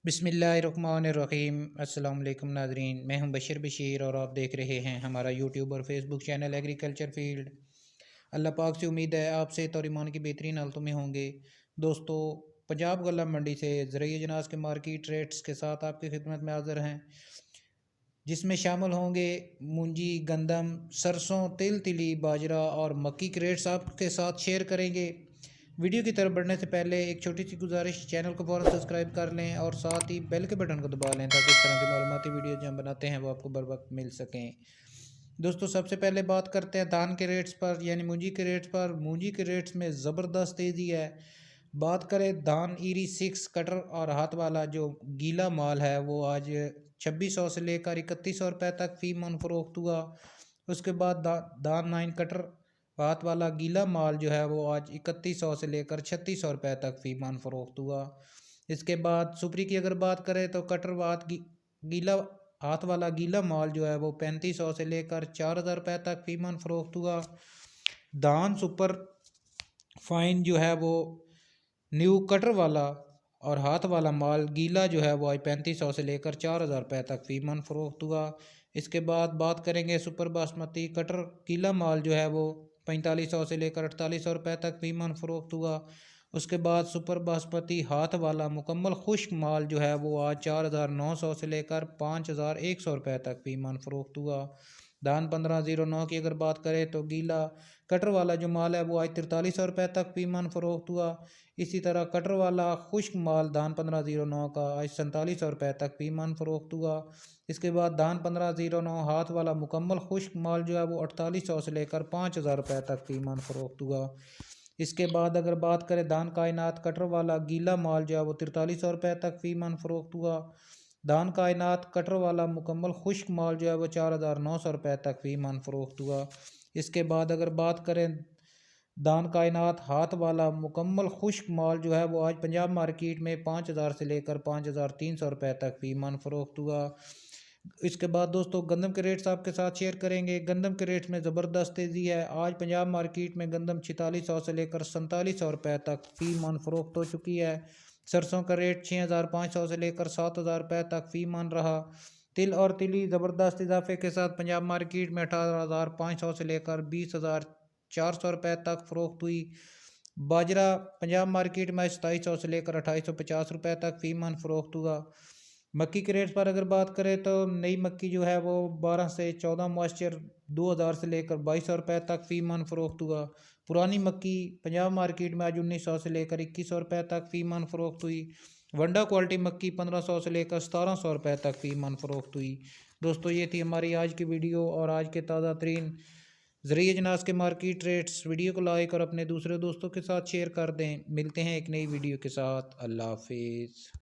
बिस्मिल्लाहिर्रहमानिर्रहीम। अस्सलाम वालेकुम नाज़रीन, मैं हूं बशीर और आप देख रहे हैं हमारा यूट्यूब और फेसबुक चैनल एग्रीकल्चर फील्ड। अल्लाह पाक से उम्मीद है आप सेहत और ईमान की बेहतरीन हालतों में होंगे। दोस्तों, पंजाब गल्ला मंडी से ज़रिए जनास के मार्केट रेट्स के साथ आपकी खिदमत में हाज़िर हैं, जिसमें शामिल होंगे मूंजी, गंदम, सरसों, तिल, तिली, बाजरा और मक्की के रेट्स आपके साथ शेयर करेंगे। वीडियो की तरफ बढ़ने से पहले एक छोटी सी गुजारिश, चैनल को फ़ौरन सब्सक्राइब कर लें और साथ ही बेल के बटन को दबा लें ताकि इस तरह की मालूमाती वीडियो जो हम बनाते हैं वो आपको बर वक्त मिल सकें। दोस्तों, सबसे पहले बात करते हैं धान के रेट्स पर, यानी मूंजी के रेट्स पर। मूंजी के रेट्स में ज़बरदस्त तेज़ी है। बात करें धान ईरी 6 कटर और हाथ वाला जो गीला माल है वो आज 2600 से लेकर 3100 रुपये तक फ़ी मन फ़रोख्त हुआ। उसके बाद धान 9 कटर हाथ वाला गीला माल जो है वो आज 3100 से लेकर 3600 रुपये तक फ़ी मन फ़रोख्त हुआ। इसके बाद सुपरी की अगर बात करें तो कटर गीला हाथ वाला गीला माल जो है वो 3500 से लेकर 4000 रुपये तक फ़ी मन फ़रोख्त हुआ। धान सुपर फाइन जो है वो न्यू कटर वाला और हाथ वाला माल गीला जो है वो आज 3500 से लेकर 4000 रुपये तक फ़ी मन फ़रोख्त हुआ। इसके बाद बात करेंगे सुपर बासमती कटर गीला माल जो है वो 4500 से लेकर 4800 रुपये तक फ़ी मन फ़रोख्त हुआ। उसके बाद सुपर बासमती हाथ वाला मुकम्मल खुश्क माल जो है वो आज 4900 से लेकर 5100 रुपये तक फ़ी मन फ़रोख्त हुआ। धान 1509 की अगर बात करें तो गीला कटर वाला जो माल है वो आज 4300 रुपये तक फ़ी मन फ़रोख्त हुआ। इसी तरह कटर वाला खुश्क माल धान 1509 का आज 4700 रुपये तक फ़ी मन फ़रोख्त हुआ। इसके बाद धान 1509 हाथ वाला मुकम्मल खुश्क माल जो है वो 4800 से लेकर 5000 रुपये तक फ़ी मन फ़रोख्त हुआ। इसके बाद अगर बात करें धान कायनात कटर वाला गीला माल जो है वो 4300 रुपये तक फ़ी मन फ़रोख्त हुआ। धान कायनात कटर वाला मुकम्मल खुश्क माल जो है वो 4900 रुपये तक फ़ी मन फ़रोख्त हुआ। इसके बाद अगर बात करें धान कायनात हाथ वाला मुकम्मल खुश्क माल जो है वो आज पंजाब मार्केट में 5000 से लेकर 5300 रुपये तक फ़ी मन फ़रोख्त हुआ। इसके बाद दोस्तों गंदम के रेट्स आपके साथ शेयर करेंगे। गंदम के रेट्स में ज़बरदस्त तेज़ी है। आज पंजाब मार्केट में गंदम 4600 से लेकर 4700 रुपये तक फ़ी मन फ़रोख्त हो चुकी है। सरसों का रेट 6500 से लेकर 7000 रुपये तक फ़ी मन रहा। तिल और तिली ज़बरदस्त इजाफे के साथ पंजाब मार्केट में 18500 से लेकर 20400 रुपये तक फ़रोख्त हुई। बाजरा पंजाब मार्केट में 2700 से लेकर 2850 रुपये तक फ़ी मन फ़रोख्त हुआ। मक्की के रेट पर अगर बात करें तो नई मक्की जो है वो 12 से 14 मॉइस्चर 2000 से लेकर 2200 रुपये तक फ़ी मन फ़रोख्त हुआ। पुरानी मक्की पंजाब मार्केट में आज 1900 से लेकर 2100 रुपये तक फ़ी मन फ़रोख्त हुई। वंडा क्वालिटी मक्की 1500 से लेकर 1700 रुपये तक फ़ी मन फ़रोख्त हुई। दोस्तों, ये थी हमारी आज की वीडियो और आज के ताज़ा तरीन ज़रिए जनास के मार्केट रेट्स। वीडियो को लाइक और अपने दूसरे दोस्तों के साथ शेयर कर दें। मिलते हैं एक नई वीडियो के साथ। अल्लाह हाफिज़।